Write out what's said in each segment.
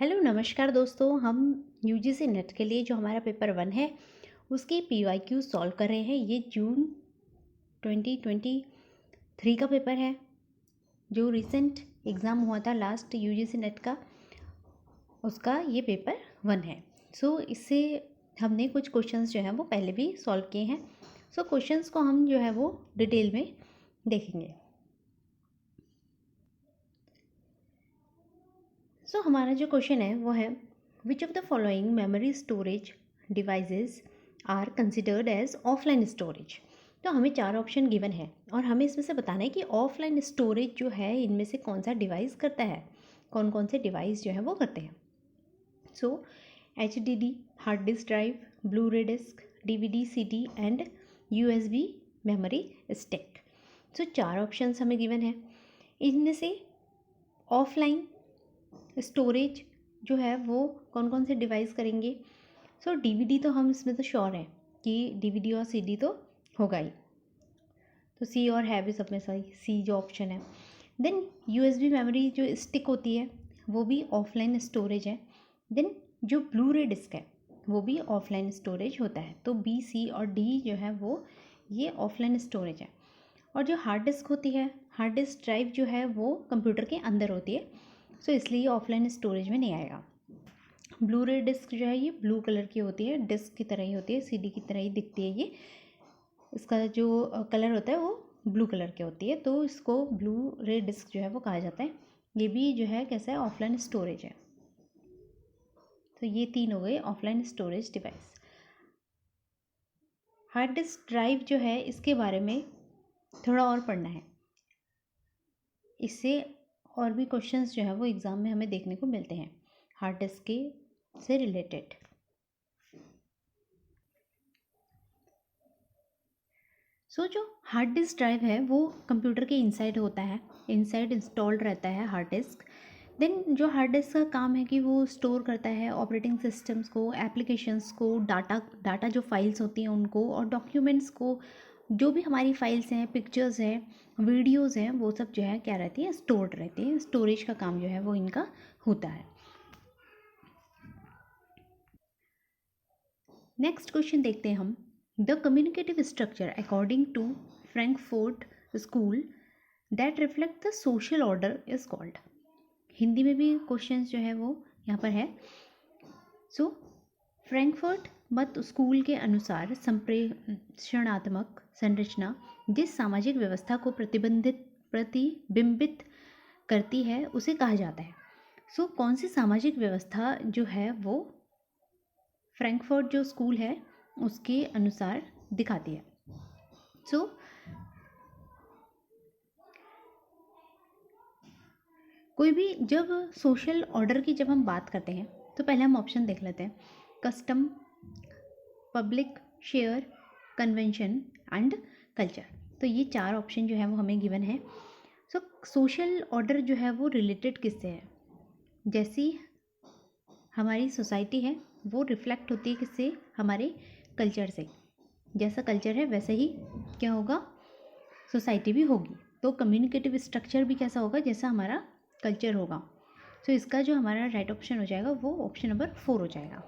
Hello नमस्कार दोस्तों। हम यूजीसी नेट के लिए जो हमारा पेपर 1 है उसकी पीवाईक्यू सॉल्व कर रहे हैं। ये जून 2023 का पेपर है जो रिसेंट एग्ज़ाम हुआ था लास्ट यूजीसी नेट का, उसका ये पेपर 1 है। इससे हमने कुछ क्वेश्चंस जो हैं वो पहले भी सॉल्व किए हैं। क्वेश्चंस को हम जो है वो डिटेल में देखेंगे। हमारा जो क्वेश्चन है वो है which of the following memory storage devices are considered as offline storage. तो हमें 4 ऑप्शन गिवन है और हमें इसमें से बताना है कि ऑफलाइन स्टोरेज जो है इनमें से कौन सा डिवाइस करता है, कौन कौन से डिवाइस जो है वो करते हैं। HDD hard disk drive, blu ray disc, DVD CD and USB memory stick. 4 options हमें गिवन है। इनमें से ऑफलाइन स्टोरेज जो है वो कौन कौन से डिवाइस करेंगे। DVD तो हम इसमें तो श्योर हैं कि DVD और CD तो होगा ही, तो सी और है भी सब में सही, सी जो ऑप्शन है। देन USB मेमोरी जो स्टिक होती है वो भी ऑफलाइन स्टोरेज है। देन जो ब्लू रे डिस्क है वो भी ऑफलाइन स्टोरेज होता है। तो B, C और D जो है वो ये ऑफलाइन स्टोरेज है। और जो हार्ड डिस्क होती है, हार्ड डिस्क ड्राइव जो है वो कंप्यूटर के अंदर होती है, इसलिए ऑफलाइन स्टोरेज में नहीं आएगा। ब्लू रे डिस्क जो है ये ब्लू कलर की होती है, डिस्क की तरह ही होती है, CD की तरह ही दिखती है ये। इसका जो कलर होता है वो ब्लू कलर की होती है, तो इसको ब्लू रे डिस्क जो है वो कहा जाता है। ये भी जो है कैसा है, ऑफलाइन स्टोरेज है। तो ये 3 हो गए offline storage device. Hard disk drive जो है इसके बारे में थोड़ा और पढ़ना है, इससे और भी क्वेश्चंस जो है वो एग्ज़ाम में हमें देखने को मिलते हैं हार्ड डिस्क के से रिलेटेड। जो हार्ड डिस्क ड्राइव है वो कंप्यूटर के इनसाइड होता है, इनसाइड इंस्टॉल्ड रहता है हार्ड डिस्क। देन जो हार्ड डिस्क का काम है कि वो स्टोर करता है ऑपरेटिंग सिस्टम्स को, एप्लीकेशंस को, डाटा जो फाइल्स होती हैं उनको, और डॉक्यूमेंट्स को। जो भी हमारी फाइल्स हैं, पिक्चर्स हैं, वीडियोज़ हैं, वो सब जो है क्या रहती है, स्टोर्ड रहती है। स्टोरेज का काम जो है वो इनका होता है। नेक्स्ट क्वेश्चन देखते हैं हम। The communicative structure according to Frankfurt school that reflect the social order is called. Hindi में भी क्वेश्चन जो है वो यहाँ पर है। फ्रैंकफर्ट मत स्कूल के अनुसार संप्रेषणात्मक संरचना जिस सामाजिक व्यवस्था को प्रतिबिंबित करती है उसे कहा जाता है। कौन सी सामाजिक व्यवस्था जो है वो फ्रैंकफर्ट जो स्कूल है उसके अनुसार दिखाती है। कोई भी जब सोशल ऑर्डर की जब हम बात करते हैं तो पहले हम ऑप्शन देख लेते हैं। Custom, public, share, convention and culture. तो ये 4 ऑप्शन जो है वो हमें गिवन है। सोशल ऑर्डर जो है वो रिलेटेड किससे है, जैसी हमारी सोसाइटी है वो रिफ्लेक्ट होती है किससे, हमारे कल्चर से। जैसा कल्चर है वैसे ही क्या होगा, सोसाइटी भी होगी। तो कम्युनिकेटिव स्ट्रक्चर भी कैसा होगा, जैसा हमारा कल्चर होगा। इसका जो हमारा राइट ऑप्शन हो जाएगा वो ऑप्शन नंबर 4 हो जाएगा।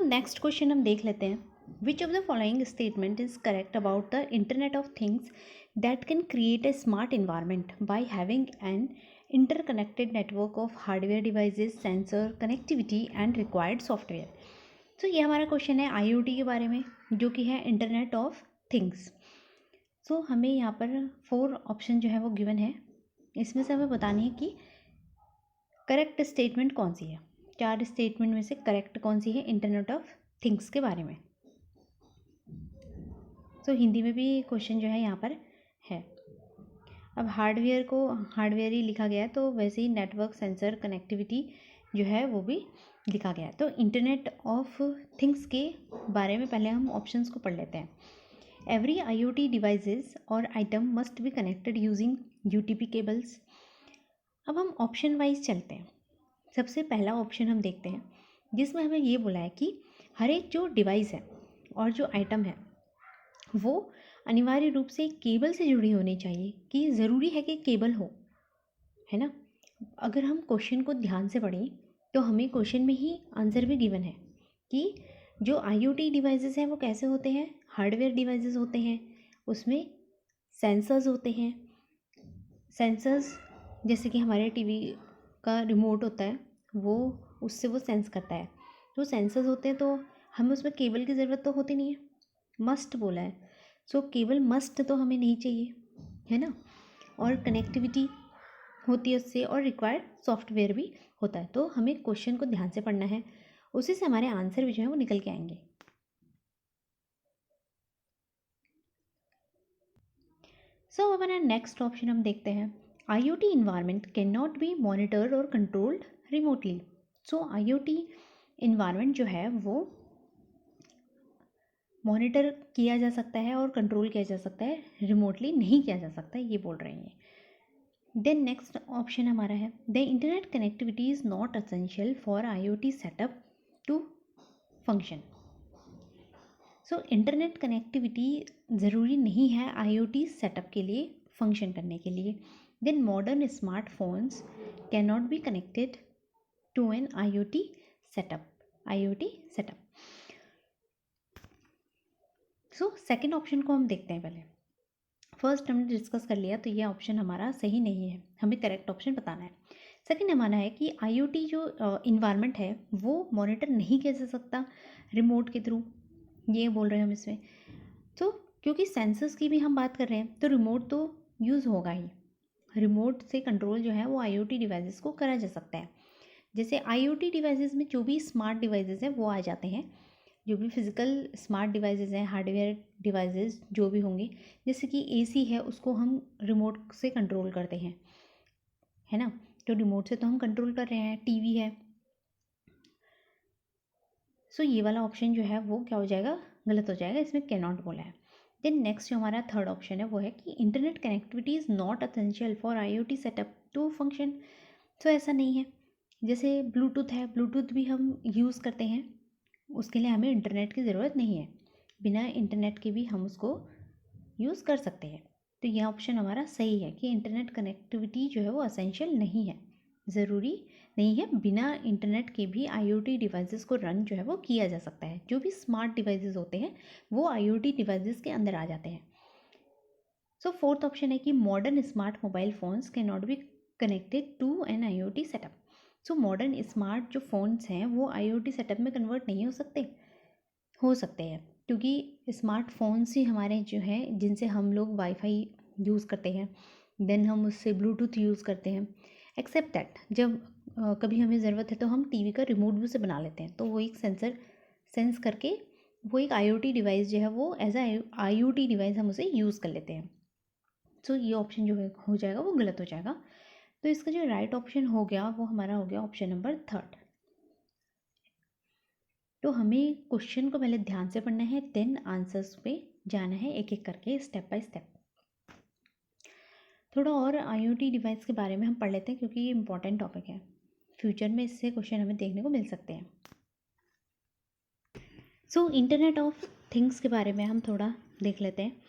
नेक्स्ट क्वेश्चन हम देख लेते हैं। विच of the following statement is correct about the internet of things that can create a smart environment by having an interconnected network of hardware devices, sensor, connectivity and required software. ये हमारा question है IoT के बारे में, जो कि है internet of things. हमें यहाँ पर 4 ऑप्शन जो है वो गिवन है। इसमें से हमें बतानी है कि करेक्ट स्टेटमेंट कौन सी है। 4 स्टेटमेंट में से करेक्ट कौन सी है इंटरनेट ऑफ थिंग्स के बारे में। हिंदी में भी क्वेश्चन जो है यहाँ पर है। अब हार्डवेयर को हार्डवेयर ही लिखा गया है, तो वैसे ही नेटवर्क, सेंसर, कनेक्टिविटी जो है वो भी लिखा गया है। तो इंटरनेट ऑफ थिंग्स के बारे में पहले हम ऑप्शंस को पढ़ लेते हैं। एवरी IoT डिवाइसेस और item must be connected using UTP cables. अब हम ऑप्शन वाइज चलते हैं। सबसे पहला ऑप्शन हम देखते हैं जिसमें हमें ये बोला है कि हर एक जो डिवाइस है और जो आइटम है वो अनिवार्य रूप से केबल से जुड़ी होनी चाहिए, कि ज़रूरी है कि केबल हो, है ना। अगर हम क्वेश्चन को ध्यान से पढ़ें तो हमें क्वेश्चन में ही आंसर भी गिवन है कि जो आईओटी डिवाइसेस हैं वो कैसे होते हैं, हार्डवेयर डिवाइसेस होते हैं, उसमें सेंसर्स होते हैं। सेंसर्स जैसे कि हमारे टीवी का रिमोट होता है, वो उससे वो सेंस करता है। तो सेंसर्स होते हैं तो हमें उसमें केबल की ज़रूरत तो होती नहीं है, मस्ट बोला है। सो केबल मस्ट तो हमें नहीं चाहिए, है ना। और कनेक्टिविटी होती है उससे, और रिक्वायर्ड सॉफ्टवेयर भी होता है। तो हमें क्वेश्चन को ध्यान से पढ़ना है, उसी से हमारे आंसर भी जो है वो निकल के आएंगे। सो हमारा नेक्स्ट ऑप्शन हम देखते हैं, IoT environment can not B monitored और कंट्रोल्ड रिमोटली। सो IoT इन्वायरमेंट जो है वो मॉनिटर किया जा सकता है और कंट्रोल किया जा सकता है, रिमोटली नहीं किया जा सकता, ये बोल रहे हैं। देन नेक्स्ट ऑप्शन हमारा है, the internet connectivity is not essential for IoT setup to function. So internet connectivity ज़रूरी नहीं है IoT सेटअप के लिए, फंक्शन करने के लिए। Then modern smartphones can not be connected to an IoT setup. So second option को हम देखते हैं पहले। फर्स्ट हमने डिस्कस कर लिया तो ये ऑप्शन हमारा सही नहीं है, हमें करेक्ट ऑप्शन बताना है। सेकेंड हमारा है कि IoT जो इन्वायरमेंट है वो मॉनिटर नहीं किया जा सकता रिमोट के थ्रू, ये बोल रहे हैं हम इसमें। तो क्योंकि सेंसर्स की भी हम बात कर रहे हैं तो रिमोट तो यूज़ होगा ही, रिमोट से कंट्रोल जो है वो IoT डिवाइसेस को करा जा सकता है। जैसे IoT डिवाइसेस में जो भी स्मार्ट डिवाइसेस हैं वो आ जाते हैं, जो भी फिज़िकल स्मार्ट डिवाइसेस हैं, हार्डवेयर डिवाइसेस जो भी होंगे, जैसे कि AC है उसको हम रिमोट से कंट्रोल करते हैं, है ना। तो रिमोट से तो हम कंट्रोल कर रहे हैं। TV है। सो ये वाला ऑप्शन जो है वो क्या हो जाएगा, गलत हो जाएगा, इसमें कैन नॉट बोला है। देन नेक्स्ट जो हमारा थर्ड ऑप्शन है वो है कि internet connectivity is not essential for IoT setup to function. तो ऐसा नहीं है, जैसे ब्लूटूथ है, ब्लूटूथ भी हम यूज़ करते हैं, उसके लिए हमें इंटरनेट की ज़रूरत नहीं है, बिना इंटरनेट के भी हम उसको यूज़ कर सकते हैं। तो यह ऑप्शन हमारा सही है कि इंटरनेट कनेक्टिविटी जो है वो असेंशियल नहीं है, ज़रूरी नहीं है, बिना इंटरनेट के भी IoT डिवाइसेस को रन जो है वो किया जा सकता है। जो भी स्मार्ट डिवाइसेस होते हैं वो IoT डिवाइसेस के अंदर आ जाते हैं। सो फोर्थ ऑप्शन है कि modern smart mobile phones can not be connected to an IoT setup. So modern smart जो फ़ोन्स हैं वो IoT सेटअप में कन्वर्ट नहीं हो सकते हैं, क्योंकि स्मार्टफोन्स ही हमारे जो हैं जिनसे हम लोग वाईफाई यूज़ करते हैं, देन हम उससे ब्लूटूथ यूज़ करते हैं। एक्सेप्ट दैट जब कभी हमें ज़रूरत है तो हम TV का रिमोट भी उसे बना लेते हैं, तो वो एक सेंस करके वो एक IoT डिवाइस जो है वो एज आ IoT डिवाइस हम उसे यूज़ कर लेते हैं। सो ये ऑप्शन जो है हो जाएगा वो गलत हो जाएगा। तो इसका जो राइट ऑप्शन हो गया वो हमारा हो गया ऑप्शन नंबर थर्ड। तो हमें क्वेश्चन को पहले ध्यान से पढ़ना है, देन आंसर्स पे जाना है एक एक करके, स्टेप बाय स्टेप। थोड़ा और IoT डिवाइस के बारे में हम पढ़ लेते हैं क्योंकि ये इंपॉर्टेंट टॉपिक है, फ्यूचर में इससे क्वेश्चन हमें देखने को मिल सकते हैं। सो इंटरनेट ऑफ थिंग्स के बारे में हम थोड़ा देख लेते हैं।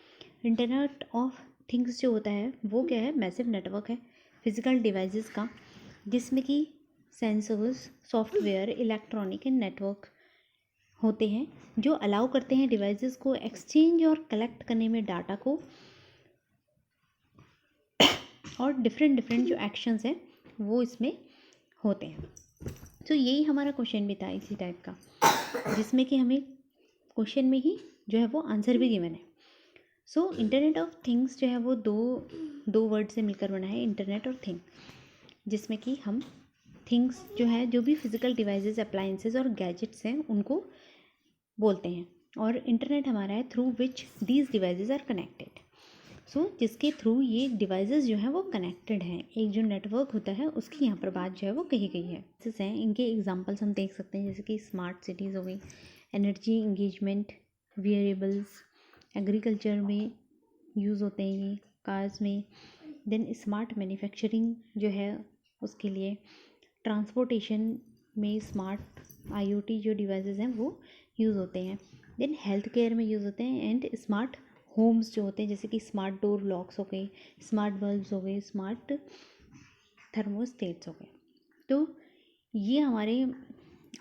इंटरनेट ऑफ थिंग्स जो होता है वो क्या है, मैसिव नेटवर्क है फिजिकल डिवाइसेस का, जिसमें कि sensors, software, electronic and network होते हैं जो अलाउ करते हैं डिवाइसेस को एक्सचेंज और कलेक्ट करने में डाटा को, और डिफरेंट जो एक्शंस हैं वो इसमें होते हैं। तो यही हमारा क्वेश्चन भी था इसी टाइप का, जिसमें कि हमें क्वेश्चन में ही जो है वो आंसर भी गिवन है। सो इंटरनेट ऑफ थिंग्स जो है वो दो वर्ड से मिलकर बना है, इंटरनेट और थिंग, जिसमें कि हम थिंग्स जो है जो भी फिजिकल डिवाइसेस, अप्लायंसेस और गैजेट्स हैं उनको बोलते हैं, और इंटरनेट हमारा है through which these devices are connected. So जिसके थ्रू ये डिवाइसेस जो हैं वो कनेक्टेड हैं, एक जो नेटवर्क होता है उसकी यहाँ पर बात जो है वो कही गई है। जैसे हैं इनके एग्जांपल्स हम देख सकते हैं, जैसे कि स्मार्ट सिटीज़ हो गई, एनर्जी इंगेजमेंट, वेरिएबल्स, एग्रीकल्चर में यूज़ होते हैं ये, कार्स में, देन स्मार्ट मैन्युफैक्चरिंग जो है उसके लिए, ट्रांसपोर्टेशन में स्मार्ट IoT जो डिवाइसेस हैं वो यूज़ होते हैं, देन हेल्थ केयर में यूज़ होते हैं, एंड स्मार्ट होम्स जो होते हैं जैसे कि स्मार्ट डोर लॉक्स हो गए, स्मार्ट बल्ब्स हो गए, स्मार्ट थर्मोस्टेट्स हो गए। तो ये हमारे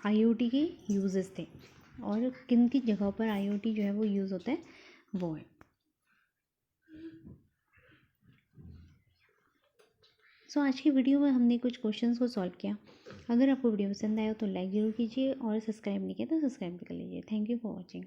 आईओटी के यूजेस थे और किन किन जगहों पर आईओटी जो है वो यूज़ होता है वो है। सो आज की वीडियो में हमने कुछ क्वेश्चंस को सॉल्व किया। अगर आपको वीडियो पसंद आया तो लाइक ज़रूर कीजिए और सब्सक्राइब नहीं किया तो सब्सक्राइब भी कर लीजिए। Thank you for watching.